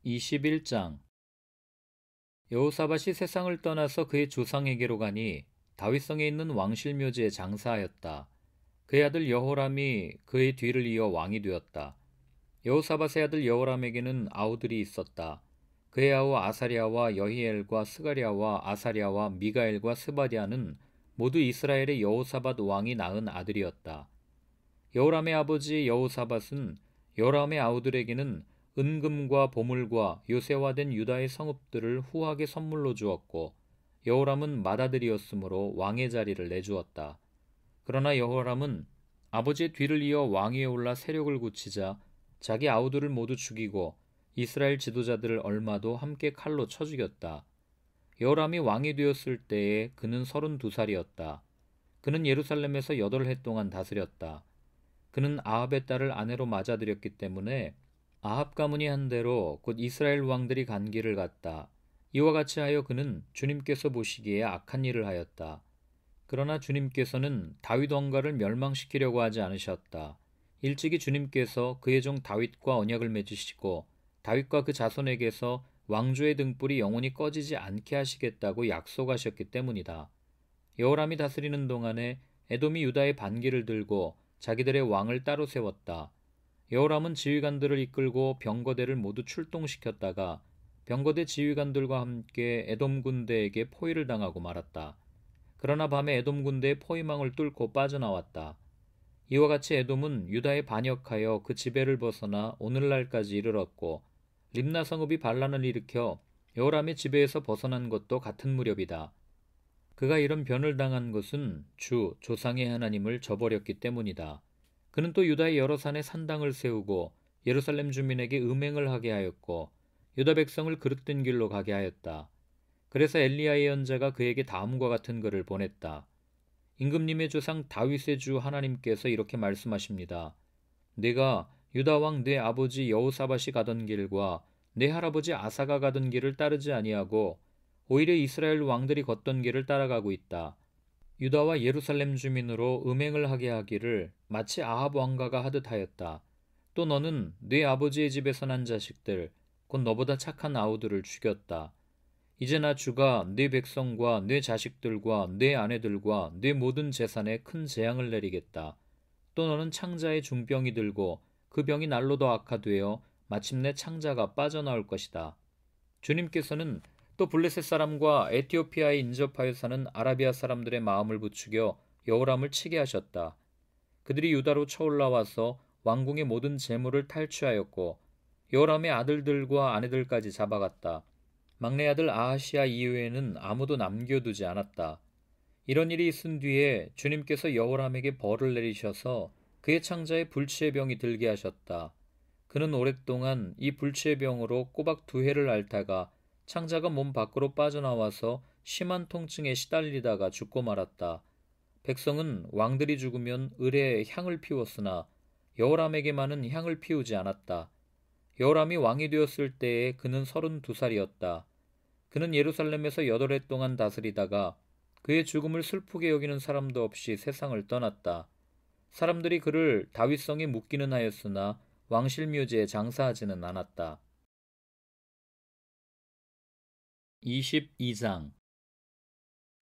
21장. 여호사밧이 세상을 떠나서 그의 조상에게로 가니 다윗성에 있는 왕실 묘지에 장사하였다. 그의 아들 여호람이 그의 뒤를 이어 왕이 되었다. 여호사밧의 아들 여호람에게는 아우들이 있었다. 그의 아우 아사랴와 여히엘과 스가랴와 아사랴와 미가엘과 스바디아는 모두 이스라엘의 여호사밧 왕이 낳은 아들이었다. 여호람의 아버지 여호사밧은 여호람의 아우들에게는 은금과 보물과 요새화된 유다의 성읍들을 후하게 선물로 주었고, 여호람은 맏아들이었으므로 왕의 자리를 내주었다. 그러나 여호람은 아버지의 뒤를 이어 왕위에 올라 세력을 굳히자 자기 아우들을 모두 죽이고 이스라엘 지도자들을 얼마도 함께 칼로 쳐 죽였다. 여호람이 왕이 되었을 때에 그는 32살이었다. 그는 예루살렘에서 8해 동안 다스렸다. 그는 아합의 딸을 아내로 맞아들였기 때문에 아합 가문이 한 대로 곧 이스라엘 왕들이 간 길을 갔다. 이와 같이 하여 그는 주님께서 보시기에 악한 일을 하였다. 그러나 주님께서는 다윗 왕가를 멸망시키려고 하지 않으셨다. 일찍이 주님께서 그의 종 다윗과 언약을 맺으시고 다윗과 그 자손에게서 왕조의 등불이 영원히 꺼지지 않게 하시겠다고 약속하셨기 때문이다. 여호람이 다스리는 동안에 에돔이 유다의 반기를 들고 자기들의 왕을 따로 세웠다. 여호람은 지휘관들을 이끌고 병거대를 모두 출동시켰다가 병거대 지휘관들과 함께 에돔 군대에게 포위를 당하고 말았다. 그러나 밤에 에돔 군대의 포위망을 뚫고 빠져나왔다. 이와 같이 에돔은 유다에 반역하여 그 지배를 벗어나 오늘날까지 이르렀고, 림나 성읍이 반란을 일으켜 여호람의 지배에서 벗어난 것도 같은 무렵이다. 그가 이런 변을 당한 것은 주 조상의 하나님을 저버렸기 때문이다. 그는 또 유다의 여러 산에 산당을 세우고 예루살렘 주민에게 음행을 하게 하였고 유다 백성을 그릇된 길로 가게 하였다. 그래서 엘리야 예언자가 그에게 다음과 같은 글을 보냈다. 임금님의 조상 다윗의 주 하나님께서 이렇게 말씀하십니다. 내가 유다 왕 내 아버지 여호사밧이 가던 길과 내 할아버지 아사가 가던 길을 따르지 아니하고 오히려 이스라엘 왕들이 걷던 길을 따라가고 있다. 유다와 예루살렘 주민으로 음행을 하게 하기를 마치 아합 왕가가 하듯 하였다. 또 너는 네 아버지의 집에서 난 자식들, 곧 너보다 착한 아우들을 죽였다. 이제 나 주가 네 백성과 네 자식들과 네 아내들과 네 모든 재산에 큰 재앙을 내리겠다. 또 너는 창자의 중병이 들고 그 병이 날로 더 악화되어 마침내 창자가 빠져나올 것이다. 주님께서는 또 블레셋 사람과 에티오피아에 인접하여 사는 아라비아 사람들의 마음을 부추겨 여호람을 치게 하셨다. 그들이 유다로 쳐올라와서 왕궁의 모든 재물을 탈취하였고 여호람의 아들들과 아내들까지 잡아갔다. 막내 아들 아하시아 이후에는 아무도 남겨두지 않았다. 이런 일이 있은 뒤에 주님께서 여호람에게 벌을 내리셔서 그의 창자에 불치의 병이 들게 하셨다. 그는 오랫동안 이 불치의 병으로 꼬박 2해를 앓다가 창자가 몸 밖으로 빠져나와서 심한 통증에 시달리다가 죽고 말았다. 백성은 왕들이 죽으면 의뢰에 향을 피웠으나 여호람에게만은 향을 피우지 않았다. 여호람이 왕이 되었을 때에 그는 32살이었다. 그는 예루살렘에서 8해 동안 다스리다가 그의 죽음을 슬프게 여기는 사람도 없이 세상을 떠났다. 사람들이 그를 다윗성에 묻기는 하였으나 왕실 묘지에 장사하지는 않았다. 22장.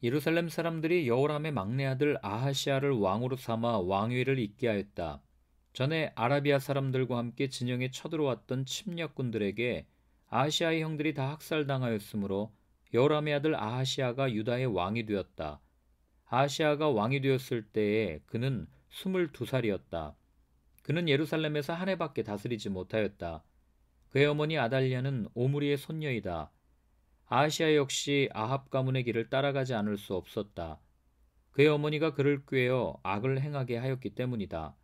예루살렘 사람들이 여호람의 막내 아들 아하시아를 왕으로 삼아 왕위를 잇게 하였다. 전에 아라비아 사람들과 함께 진영에 쳐들어왔던 침략군들에게 아하시아의 형들이 다 학살당하였으므로 여호람의 아들 아하시아가 유다의 왕이 되었다. 아하시아가 왕이 되었을 때에 그는 22살이었다. 그는 예루살렘에서 한 해밖에 다스리지 못하였다. 그의 어머니 아달랴는 오므리의 손녀이다. 아하시아 역시 아합 가문의 길을 따라가지 않을 수 없었다. 그의 어머니가 그를 꾀어 악을 행하게 하였기 때문이다.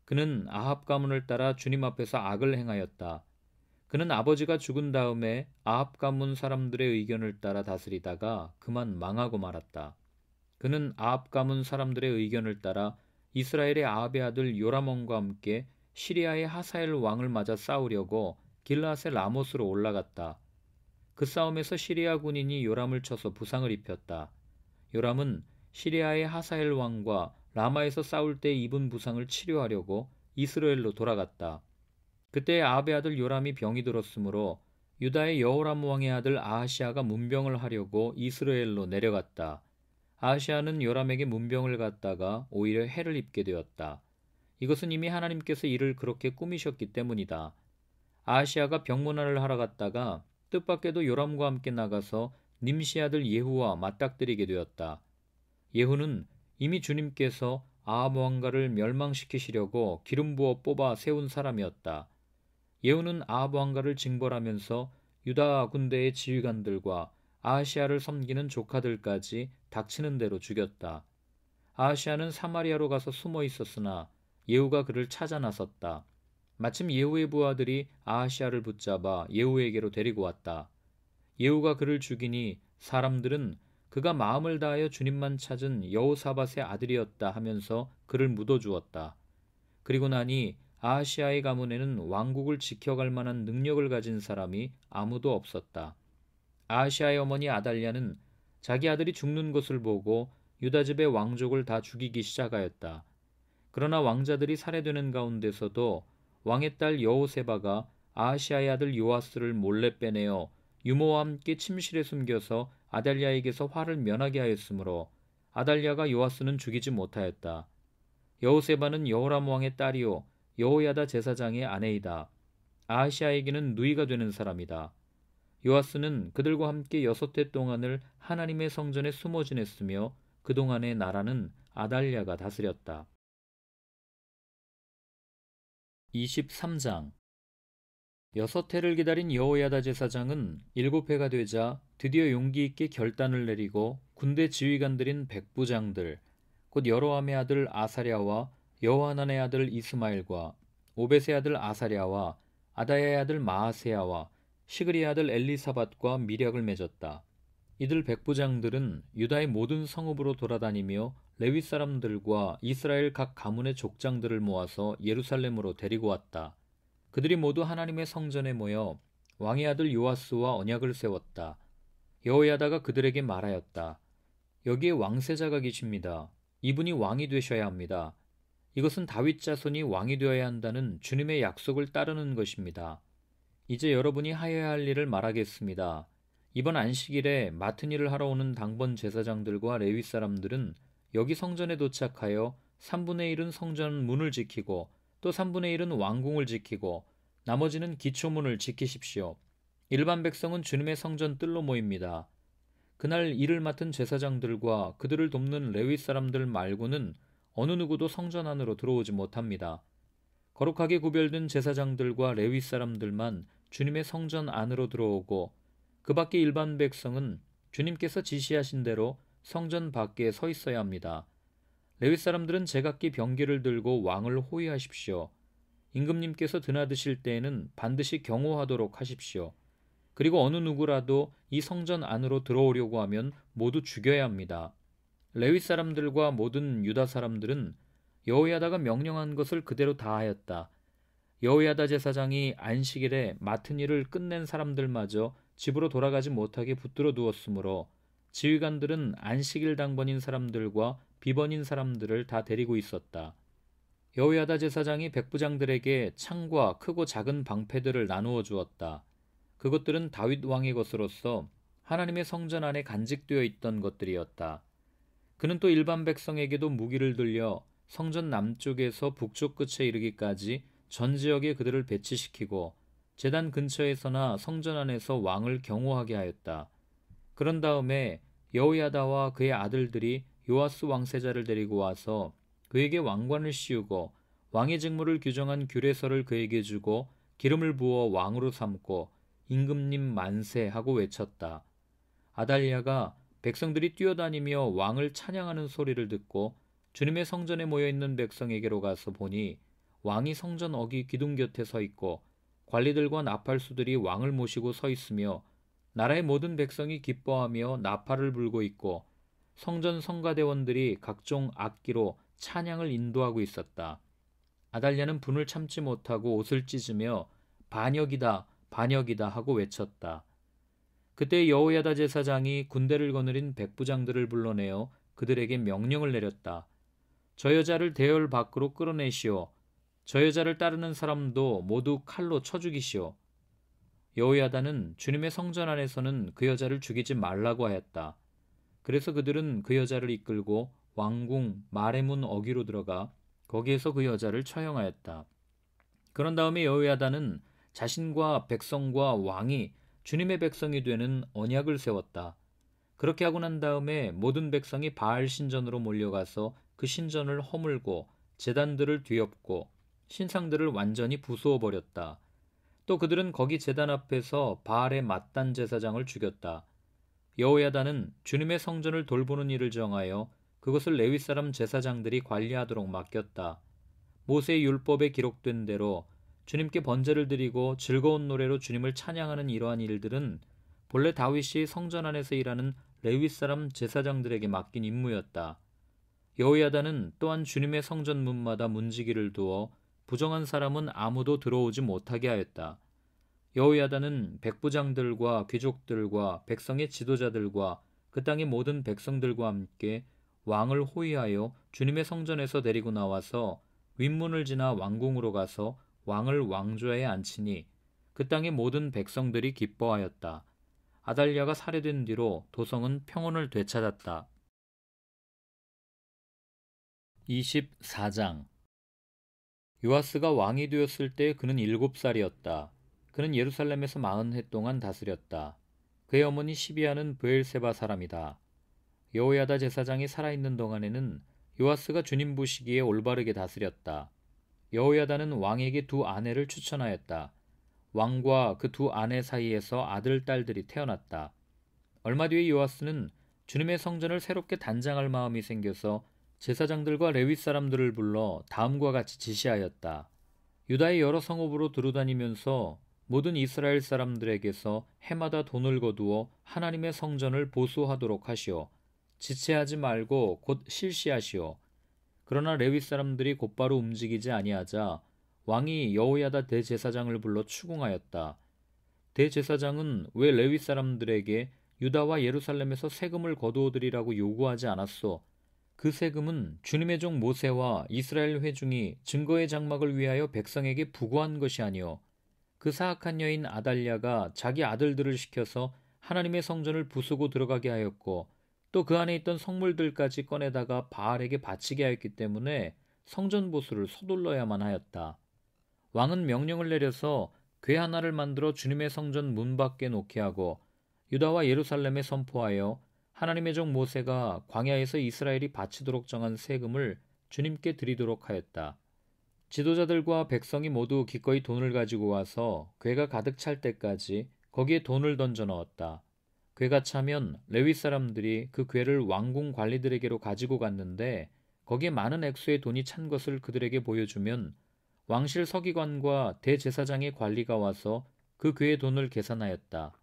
그는 아합 가문을 따라 주님 앞에서 악을 행하였다. 그는 아버지가 죽은 다음에 아합 가문 사람들의 의견을 따라 다스리다가 그만 망하고 말았다. 그는 아합 가문 사람들의 의견을 따라 이스라엘의 아합의 아들 요라몬과 함께 시리아의 하사엘 왕을 맞아 싸우려고 길라앗의 라못으로 올라갔다. 그 싸움에서 시리아 군인이 요람을 쳐서 부상을 입혔다. 요람은 시리아의 하사엘 왕과 라마에서 싸울 때 입은 부상을 치료하려고 이스라엘로 돌아갔다. 그때 아합의 아들 요람이 병이 들었으므로 유다의 여호람 왕의 아들 아하시아가 문병을 하려고 이스라엘로 내려갔다. 아하시아는 요람에게 문병을 갖다가 오히려 해를 입게 되었다. 이것은 이미 하나님께서 이를 그렇게 꾸미셨기 때문이다. 아하시아가 병문안을 하러 갔다가 뜻밖에도 요람과 함께 나가서 님시 아들 예후와 맞닥뜨리게 되었다. 예후는 이미 주님께서 아합 왕가를 멸망시키시려고 기름 부어 뽑아 세운 사람이었다. 예후는 아합 왕가를 징벌하면서 유다 군대의 지휘관들과 아하시아를 섬기는 조카들까지 닥치는 대로 죽였다. 아하시아는 사마리아로 가서 숨어 있었으나 예후가 그를 찾아 나섰다. 마침 예후의 부하들이 아하시아를 붙잡아 예후에게로 데리고 왔다. 예후가 그를 죽이니 사람들은 그가 마음을 다하여 주님만 찾은 여호사밧의 아들이었다 하면서 그를 묻어주었다. 그리고 나니 아하시아의 가문에는 왕국을 지켜갈 만한 능력을 가진 사람이 아무도 없었다. 아하시아의 어머니 아달랴는 자기 아들이 죽는 것을 보고 유다집의 왕족을 다 죽이기 시작하였다. 그러나 왕자들이 살해되는 가운데서도 왕의 딸 여호세바가 아하시아의 아들 요아스를 몰래 빼내어 유모와 함께 침실에 숨겨서 아달랴에게서 화를 면하게 하였으므로 아달랴가 요아스는 죽이지 못하였다. 여호세바는 여호람 왕의 딸이요 여호야다 제사장의 아내이다. 아하시아에게는 누이가 되는 사람이다. 요아스는 그들과 함께 6해 동안을 하나님의 성전에 숨어 지냈으며 그동안의 나라는 아달랴가 다스렸다. 23장 6해를 기다린 여호야다 제사장은 7해가 되자 드디어 용기 있게 결단을 내리고 군대 지휘관들인 백부장들, 곧 여로함의 아들 아사랴와 여호하난의 아들 이스마엘과 오벳의 아들 아사랴와 아다야의 아들 마아세야와 시그리의 아들 엘리사밧과 미략을 맺었다. 이들 백부장들은 유다의 모든 성읍으로 돌아다니며 레위 사람들과 이스라엘 각 가문의 족장들을 모아서 예루살렘으로 데리고 왔다. 그들이 모두 하나님의 성전에 모여 왕의 아들 요아스와 언약을 세웠다. 여호야다가 그들에게 말하였다. 여기에 왕세자가 계십니다. 이분이 왕이 되셔야 합니다. 이것은 다윗 자손이 왕이 되어야 한다는 주님의 약속을 따르는 것입니다. 이제 여러분이 하여야 할 일을 말하겠습니다. 이번 안식일에 맡은 일을 하러 오는 당번 제사장들과 레위 사람들은 여기 성전에 도착하여 3분의 1은 성전 문을 지키고 또 3분의 1은 왕궁을 지키고 나머지는 기초문을 지키십시오. 일반 백성은 주님의 성전 뜰로 모입니다. 그날 일을 맡은 제사장들과 그들을 돕는 레위 사람들 말고는 어느 누구도 성전 안으로 들어오지 못합니다. 거룩하게 구별된 제사장들과 레위 사람들만 주님의 성전 안으로 들어오고 그 밖의 일반 백성은 주님께서 지시하신 대로 성전 밖에 서 있어야 합니다. 레위 사람들은 제각기 병기를 들고 왕을 호위하십시오. 임금님께서 드나드실 때에는 반드시 경호하도록 하십시오. 그리고 어느 누구라도 이 성전 안으로 들어오려고 하면 모두 죽여야 합니다. 레위 사람들과 모든 유다 사람들은 여호야다가 명령한 것을 그대로 다하였다. 여호야다 제사장이 안식일에 맡은 일을 끝낸 사람들마저 집으로 돌아가지 못하게 붙들어 두었으므로 지휘관들은 안식일 당번인 사람들과 비번인 사람들을 다 데리고 있었다. 여호야다 제사장이 백부장들에게 창과 크고 작은 방패들을 나누어 주었다. 그것들은 다윗 왕의 것으로서 하나님의 성전 안에 간직되어 있던 것들이었다. 그는 또 일반 백성에게도 무기를 들려 성전 남쪽에서 북쪽 끝에 이르기까지 전 지역에 그들을 배치시키고 제단 근처에서나 성전 안에서 왕을 경호하게 하였다. 그런 다음에 여호야다와 그의 아들들이 요아스 왕세자를 데리고 와서 그에게 왕관을 씌우고 왕의 직무를 규정한 규례서를 그에게 주고 기름을 부어 왕으로 삼고 임금님 만세 하고 외쳤다. 아달랴가 백성들이 뛰어다니며 왕을 찬양하는 소리를 듣고 주님의 성전에 모여있는 백성에게로 가서 보니 왕이 성전 어기 기둥 곁에 서 있고 관리들과 나팔수들이 왕을 모시고 서 있으며 나라의 모든 백성이 기뻐하며 나팔을 불고 있고 성전 성가대원들이 각종 악기로 찬양을 인도하고 있었다. 아달랴는 분을 참지 못하고 옷을 찢으며 반역이다 반역이다 하고 외쳤다. 그때 여호야다 제사장이 군대를 거느린 백부장들을 불러내어 그들에게 명령을 내렸다. 저 여자를 대열 밖으로 끌어내시오. 저 여자를 따르는 사람도 모두 칼로 쳐 죽이시오. 여호야다는 주님의 성전 안에서는 그 여자를 죽이지 말라고 하였다. 그래서 그들은 그 여자를 이끌고 왕궁 마레문 어귀로 들어가 거기에서 그 여자를 처형하였다. 그런 다음에 여호야다는 자신과 백성과 왕이 주님의 백성이 되는 언약을 세웠다. 그렇게 하고 난 다음에 모든 백성이 바알 신전으로 몰려가서 그 신전을 허물고 제단들을 뒤엎고 신상들을 완전히 부수어 버렸다. 또 그들은 거기 제단 앞에서 바알의 맏단 제사장을 죽였다. 여호야다는 주님의 성전을 돌보는 일을 정하여 그것을 레위 사람 제사장들이 관리하도록 맡겼다. 모세의 율법에 기록된 대로 주님께 번제를 드리고 즐거운 노래로 주님을 찬양하는 이러한 일들은 본래 다윗이 성전 안에서 일하는 레위 사람 제사장들에게 맡긴 임무였다. 여호야다는 또한 주님의 성전 문마다 문지기를 두어 부정한 사람은 아무도 들어오지 못하게 하였다. 여호야다는 백부장들과 귀족들과 백성의 지도자들과 그 땅의 모든 백성들과 함께 왕을 호위하여 주님의 성전에서 데리고 나와서 윗문을 지나 왕궁으로 가서 왕을 왕좌에 앉히니 그 땅의 모든 백성들이 기뻐하였다. 아달랴가 살해된 뒤로 도성은 평온을 되찾았다. 24장. 요아스가 왕이 되었을 때 그는 7살이었다. 그는 예루살렘에서 40해 동안 다스렸다. 그의 어머니 시비아는 브엘세바 사람이다. 여호야다 제사장이 살아있는 동안에는 요아스가 주님 보시기에 올바르게 다스렸다. 여호야다는 왕에게 두 아내를 추천하였다. 왕과 그 두 아내 사이에서 아들, 딸들이 태어났다. 얼마 뒤에 요아스는 주님의 성전을 새롭게 단장할 마음이 생겨서 제사장들과 레위 사람들을 불러 다음과 같이 지시하였다. 유다의 여러 성읍으로 두루다니면서 모든 이스라엘 사람들에게서 해마다 돈을 거두어 하나님의 성전을 보수하도록 하시오. 지체하지 말고 곧 실시하시오. 그러나 레위 사람들이 곧바로 움직이지 아니하자 왕이 여호야다 대제사장을 불러 추궁하였다. 대제사장은 왜 레위 사람들에게 유다와 예루살렘에서 세금을 거두어들이라고 요구하지 않았소? 그 세금은 주님의 종 모세와 이스라엘 회중이 증거의 장막을 위하여 백성에게 부과한 것이 아니오. 그 사악한 여인 아달랴가 자기 아들들을 시켜서 하나님의 성전을 부수고 들어가게 하였고 또 그 안에 있던 성물들까지 꺼내다가 바알에게 바치게 하였기 때문에 성전 보수를 서둘러야만 하였다. 왕은 명령을 내려서 궤 하나를 만들어 주님의 성전 문 밖에 놓게 하고 유다와 예루살렘에 선포하여 하나님의 종 모세가 광야에서 이스라엘이 바치도록 정한 세금을 주님께 드리도록 하였다. 지도자들과 백성이 모두 기꺼이 돈을 가지고 와서 궤가 가득 찰 때까지 거기에 돈을 던져 넣었다. 궤가 차면 레위 사람들이 그 궤를 왕궁 관리들에게로 가지고 갔는데 거기에 많은 액수의 돈이 찬 것을 그들에게 보여주면 왕실 서기관과 대제사장의 관리가 와서 그 궤의 돈을 계산하였다.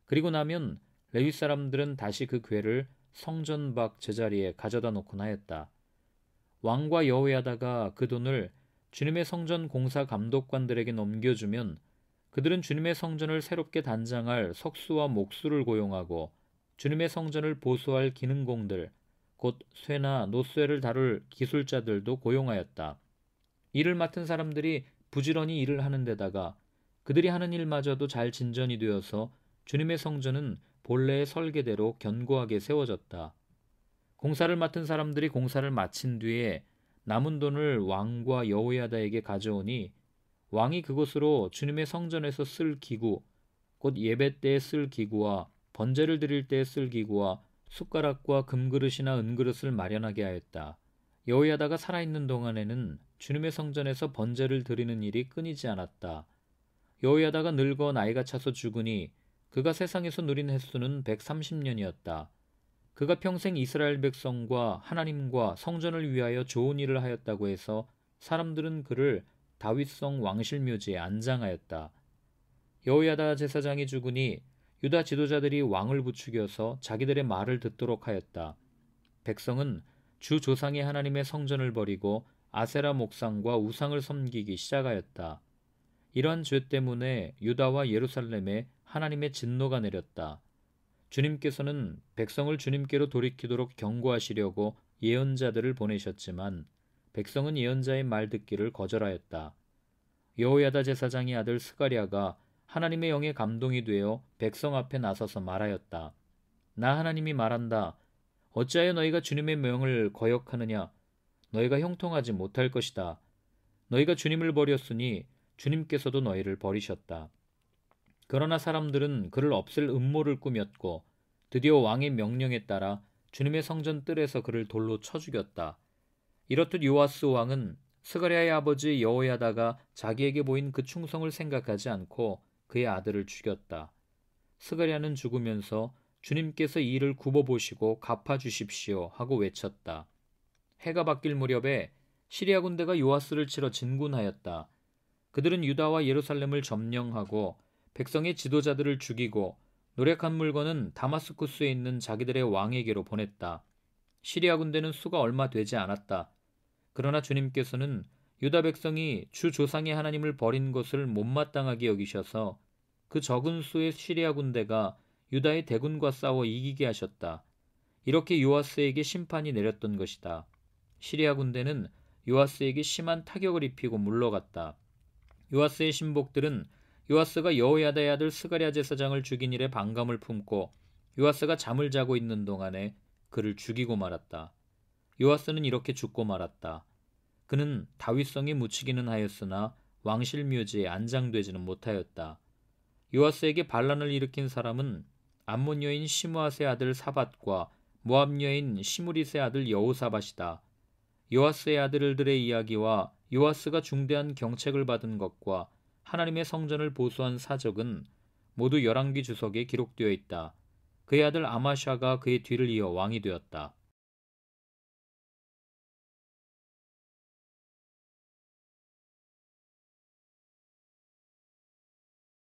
그리고 나면 레위 사람들은 다시 그 궤를 성전 밖 제자리에 가져다 놓곤 하였다. 왕과 여호야다가 그 돈을 주님의 성전 공사 감독관들에게 넘겨주면 그들은 주님의 성전을 새롭게 단장할 석수와 목수를 고용하고 주님의 성전을 보수할 기능공들, 곧 쇠나 노쇠를 다룰 기술자들도 고용하였다. 일을 맡은 사람들이 부지런히 일을 하는 데다가 그들이 하는 일마저도 잘 진전이 되어서 주님의 성전은 본래의 설계대로 견고하게 세워졌다. 공사를 맡은 사람들이 공사를 마친 뒤에 남은 돈을 왕과 여호야다에게 가져오니 왕이 그것으로 주님의 성전에서 쓸 기구, 곧 예배 때에 쓸 기구와 번제를 드릴 때에 쓸 기구와 숟가락과 금그릇이나 은그릇을 마련하게 하였다. 여호야다가 살아있는 동안에는 주님의 성전에서 번제를 드리는 일이 끊이지 않았다. 여호야다가 늙어 나이가 차서 죽으니 그가 세상에서 누린 횟수는 130년이었다. 그가 평생 이스라엘 백성과 하나님과 성전을 위하여 좋은 일을 하였다고 해서 사람들은 그를 다윗성 왕실묘지에 안장하였다. 여호야다 제사장이 죽으니 유다 지도자들이 왕을 부추겨서 자기들의 말을 듣도록 하였다. 백성은 주 조상의 하나님의 성전을 버리고 아세라 목상과 우상을 섬기기 시작하였다. 이러한 죄 때문에 유다와 예루살렘에 하나님의 진노가 내렸다. 주님께서는 백성을 주님께로 돌이키도록 경고하시려고 예언자들을 보내셨지만 백성은 예언자의 말 듣기를 거절하였다. 여호야다 제사장의 아들 스가랴가 하나님의 영에 감동이 되어 백성 앞에 나서서 말하였다. 나 하나님이 말한다. 어찌하여 너희가 주님의 명을 거역하느냐? 너희가 형통하지 못할 것이다. 너희가 주님을 버렸으니 주님께서도 너희를 버리셨다. 그러나 사람들은 그를 없앨 음모를 꾸몄고 드디어 왕의 명령에 따라 주님의 성전 뜰에서 그를 돌로 쳐 죽였다. 이렇듯 요아스 왕은 스가랴의 아버지 여호야다가 자기에게 보인 그 충성을 생각하지 않고 그의 아들을 죽였다. 스가랴는 죽으면서 주님께서 이 일을 굽어보시고 갚아주십시오 하고 외쳤다. 해가 바뀔 무렵에 시리아 군대가 요아스를 치러 진군하였다. 그들은 유다와 예루살렘을 점령하고 백성의 지도자들을 죽이고 노력한 물건은 다마스쿠스에 있는 자기들의 왕에게로 보냈다. 시리아 군대는 수가 얼마 되지 않았다. 그러나 주님께서는 유다 백성이 주 조상의 하나님을 버린 것을 못마땅하게 여기셔서 그 적은 수의 시리아 군대가 유다의 대군과 싸워 이기게 하셨다. 이렇게 요아스에게 심판이 내렸던 것이다. 시리아 군대는 요아스에게 심한 타격을 입히고 물러갔다. 요아스의 신복들은 요아스가 여호야다의 아들 스가랴 제사장을 죽인 일에 반감을 품고 요아스가 잠을 자고 있는 동안에 그를 죽이고 말았다. 요아스는 이렇게 죽고 말았다. 그는 다윗성에 묻히기는 하였으나 왕실 묘지에 안장되지는 못하였다. 요아스에게 반란을 일으킨 사람은 암몬 여인 시므앗의 아들 사밧과 모압 여인 시므릿의 아들 여호사밧이다. 요아스의 아들들의 이야기와 요아스가 중대한 경책을 받은 것과 하나님의 성전을 보수한 사적은 모두 열왕기 주석에 기록되어 있다. 그의 아들 아마샤가 그의 뒤를 이어 왕이 되었다.